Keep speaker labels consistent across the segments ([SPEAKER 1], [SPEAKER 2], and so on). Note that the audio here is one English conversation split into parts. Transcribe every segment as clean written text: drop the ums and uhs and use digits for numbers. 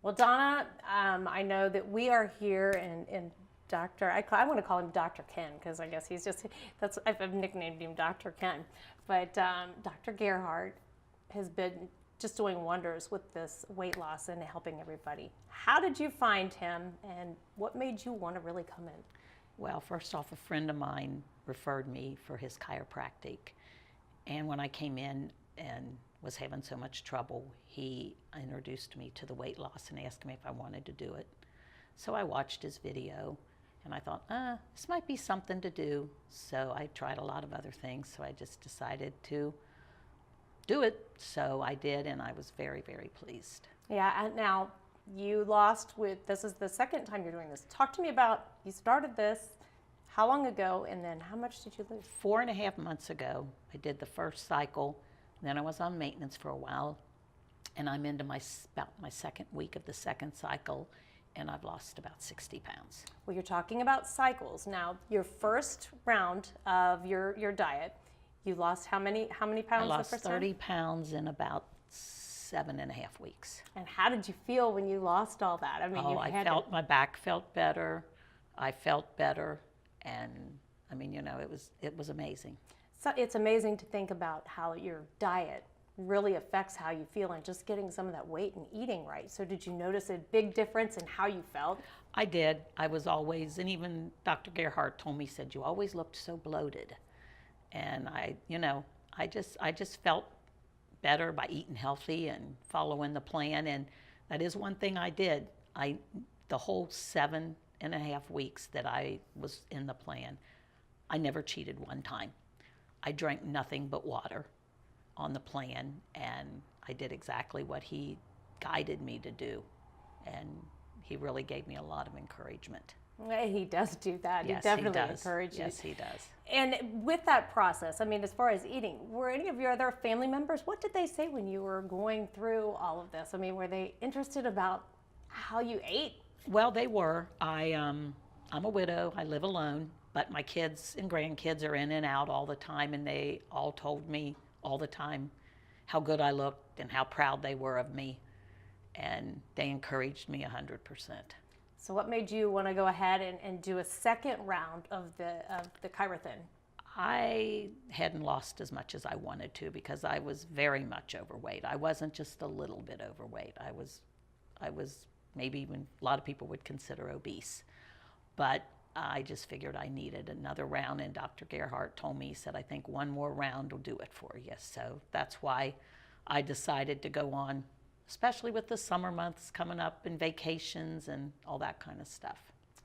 [SPEAKER 1] Well, Donna, I know that we are here and Dr. I want to call him Dr. Ken because I guess he's just, I've nicknamed him Dr. Ken. But Dr. Gerhardt has been just doing wonders with this weight loss and helping everybody. How did you find him and what made you want to really come in?
[SPEAKER 2] Well, first off, a friend of mine referred me for his chiropractic. And when I came in and was having so much trouble, he introduced me to the weight loss and asked me if I wanted to do it. So I watched his video and I thought, this might be something to do. So I tried a lot of other things, so I just decided to do it. So I did, and I was very, very pleased.
[SPEAKER 1] Yeah, and now you lost this is the second time you're doing this. Talk to me about, you started this, how long ago, and then how much did you lose?
[SPEAKER 2] 4.5 months ago, I did the first cycle. Then I was on maintenance for a while, and I'm into about my second week of the second cycle, and I've lost about 60 pounds.
[SPEAKER 1] Well, you're talking about cycles. Now, your first round of your diet, you lost how many pounds?
[SPEAKER 2] I lost
[SPEAKER 1] the first
[SPEAKER 2] 30
[SPEAKER 1] time?
[SPEAKER 2] pounds in about 7.5 weeks.
[SPEAKER 1] And how did you feel when you lost all that? I mean,
[SPEAKER 2] my back felt better. I felt better, and I mean, it was amazing.
[SPEAKER 1] So it's amazing to think about how your diet really affects how you feel and just getting some of that weight and eating right. So did you notice a big difference in how you felt?
[SPEAKER 2] I did. I was always, and even Dr. Gerhardt told me, said, you always looked so bloated. And I just felt better by eating healthy and following the plan. And that is one thing I did. The whole 7.5 weeks that I was in the plan, I never cheated one time. I drank nothing but water on the plan, and I did exactly what he guided me to do. And he really gave me a lot of encouragement.
[SPEAKER 1] Well, he does do that.
[SPEAKER 2] Yes,
[SPEAKER 1] he definitely
[SPEAKER 2] he does.
[SPEAKER 1] encourages you.
[SPEAKER 2] Yes, he does.
[SPEAKER 1] And with that process, I mean, as far as eating, were any of your other family members, what did they say when you were going through all of this? I mean, were they interested about how you ate?
[SPEAKER 2] Well, they were. I'm a widow. I live alone, but my kids and grandkids are in and out all the time, and they all told me all the time how good I looked and how proud they were of me, and they encouraged me 100%.
[SPEAKER 1] So what made you want to go ahead and do a second round of the Chirothon?
[SPEAKER 2] I hadn't lost as much as I wanted to because I was very much overweight. I wasn't just a little bit overweight. I was maybe even a lot of people would consider obese. But I just figured I needed another round, and Dr. Gerhardt told me, he said, I think one more round will do it for you. So that's why I decided to go on, especially with the summer months coming up and vacations and all that kind of stuff.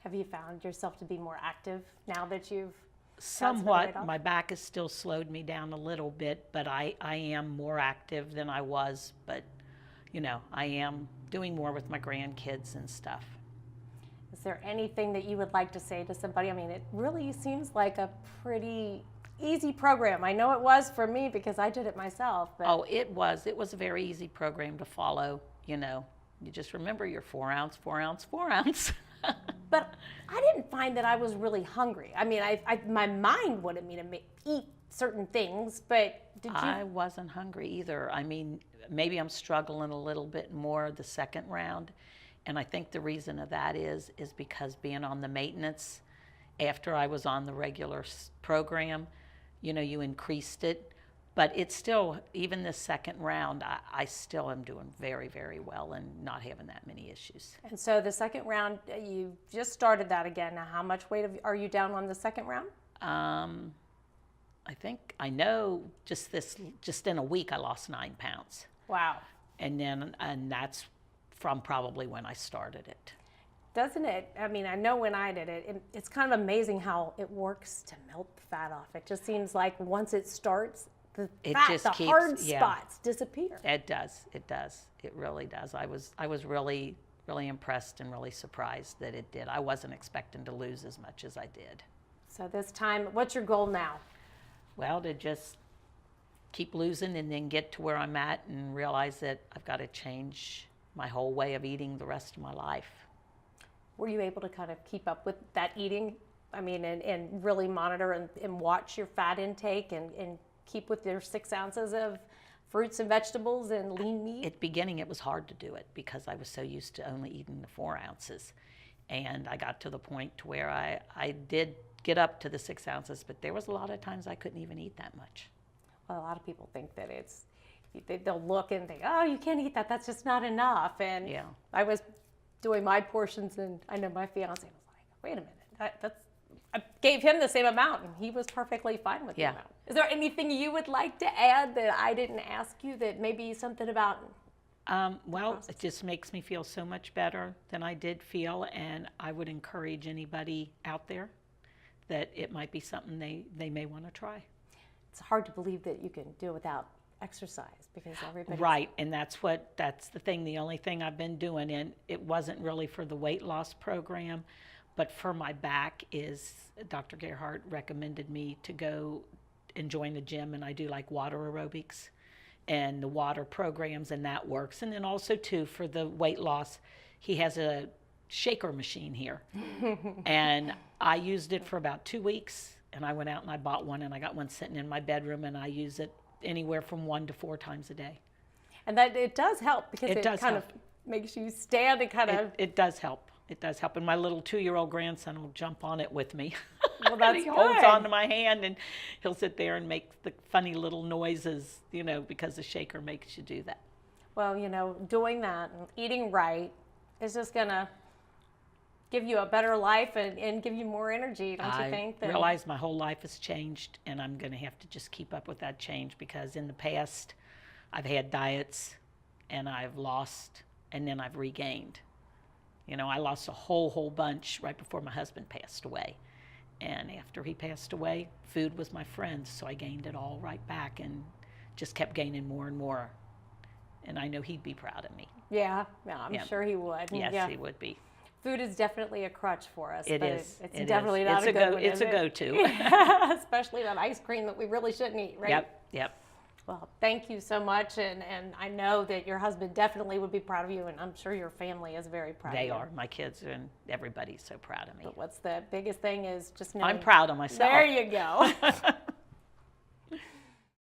[SPEAKER 1] Have you found yourself to be more active now that you've
[SPEAKER 2] somewhat? My back has still slowed me down a little bit, but I am more active than I was. But, I am doing more with my grandkids and stuff.
[SPEAKER 1] Is there anything that you would like to say to somebody? I mean, it really seems like a pretty easy program. I know it was for me because I did it myself. But
[SPEAKER 2] oh, it was. It was a very easy program to follow. You just remember your 4 ounce, 4 ounce, 4 ounce.
[SPEAKER 1] But I didn't find that I was really hungry. I mean, my mind wanted me to eat certain things, but did you?
[SPEAKER 2] I wasn't hungry either. I mean, maybe I'm struggling a little bit more the second round. And I think the reason of that is because being on the maintenance, after I was on the regular program, you increased it. But it's still, even this second round, I still am doing very, very well and not having that many issues.
[SPEAKER 1] And so the second round, you just started that again. Now, how much weight are you down on the second round?
[SPEAKER 2] I know just in a week I lost 9 pounds.
[SPEAKER 1] Wow.
[SPEAKER 2] And that's from probably when I started it.
[SPEAKER 1] Doesn't it? I mean, I know when I did it, it's kind of amazing how it works to melt the fat off. It just seems like once it starts, the hard spots disappear.
[SPEAKER 2] It does. It really does. I was really, really impressed and really surprised that it did. I wasn't expecting to lose as much as I did.
[SPEAKER 1] So this time, what's your goal now?
[SPEAKER 2] Well, to just keep losing and then get to where I'm at and realize that I've got to change my whole way of eating the rest of my life.
[SPEAKER 1] Were you able to kind of keep up with that eating? I mean, and really monitor and watch your fat intake and keep with your 6 ounces of fruits and vegetables and lean meat?
[SPEAKER 2] At the beginning, it was hard to do it because I was so used to only eating the 4 ounces. And I got to the point to where I did get up to the 6 ounces, but there was a lot of times I couldn't even eat that much.
[SPEAKER 1] Well, a lot of people think that they'll look and think, oh, you can't eat that. That's just not enough. And
[SPEAKER 2] Yeah.
[SPEAKER 1] I was doing my portions, and I know my fiance was like, wait a minute, I gave him the same amount, and he was perfectly fine with the
[SPEAKER 2] Yeah.
[SPEAKER 1] amount. Is there anything you would like to add that I didn't ask you, that maybe something about?
[SPEAKER 2] Well, it just makes me feel so much better than I did feel, and I would encourage anybody out there that it might be something they may want to try.
[SPEAKER 1] It's hard to believe that you can do it without exercise, because everybody.
[SPEAKER 2] Right, and that's the thing. The only thing I've been doing, and it wasn't really for the weight loss program, but for my back, is Dr. Gerhardt recommended me to go and join the gym, and I do like water aerobics and the water programs, and that works. And then also too, for the weight loss, he has a shaker machine here. And I used it for about 2 weeks, and I went out and I bought one, and I got one sitting in my bedroom, and I use it anywhere from 1 to 4 times a day.
[SPEAKER 1] And that it does help, because it
[SPEAKER 2] does
[SPEAKER 1] kind
[SPEAKER 2] help.
[SPEAKER 1] of makes you stand and kind of.
[SPEAKER 2] It does help. It does help. And my little 2-year-old grandson will jump on it with me.
[SPEAKER 1] Well, that's
[SPEAKER 2] he holds
[SPEAKER 1] good.
[SPEAKER 2] on to my hand, and he'll sit there and make the funny little noises, because the shaker makes you do that.
[SPEAKER 1] Well, doing that and eating right is just going to give you a better life and give you more energy, don't you think?
[SPEAKER 2] I realize my whole life has changed, and I'm going to have to just keep up with that change, because in the past, I've had diets, and I've lost, and then I've regained. I lost a whole bunch right before my husband passed away. And after he passed away, food was my friend, so I gained it all right back and just kept gaining more and more. And I know he'd be proud of me.
[SPEAKER 1] Yeah, I'm sure he would.
[SPEAKER 2] Yes,
[SPEAKER 1] yeah.
[SPEAKER 2] he would be.
[SPEAKER 1] Food is definitely a crutch for us.
[SPEAKER 2] It
[SPEAKER 1] but
[SPEAKER 2] is.
[SPEAKER 1] It's
[SPEAKER 2] It
[SPEAKER 1] definitely
[SPEAKER 2] is.
[SPEAKER 1] not a good one.
[SPEAKER 2] It's
[SPEAKER 1] is
[SPEAKER 2] a
[SPEAKER 1] it?
[SPEAKER 2] go-to.
[SPEAKER 1] Especially that ice cream that we really shouldn't eat, right?
[SPEAKER 2] Yep.
[SPEAKER 1] Well, thank you so much, and I know that your husband definitely would be proud of you, and I'm sure your family is very proud of you.
[SPEAKER 2] They are. My kids and everybody's so proud of me.
[SPEAKER 1] But what's the biggest thing is just knowing.
[SPEAKER 2] I'm proud of myself.
[SPEAKER 1] There you go.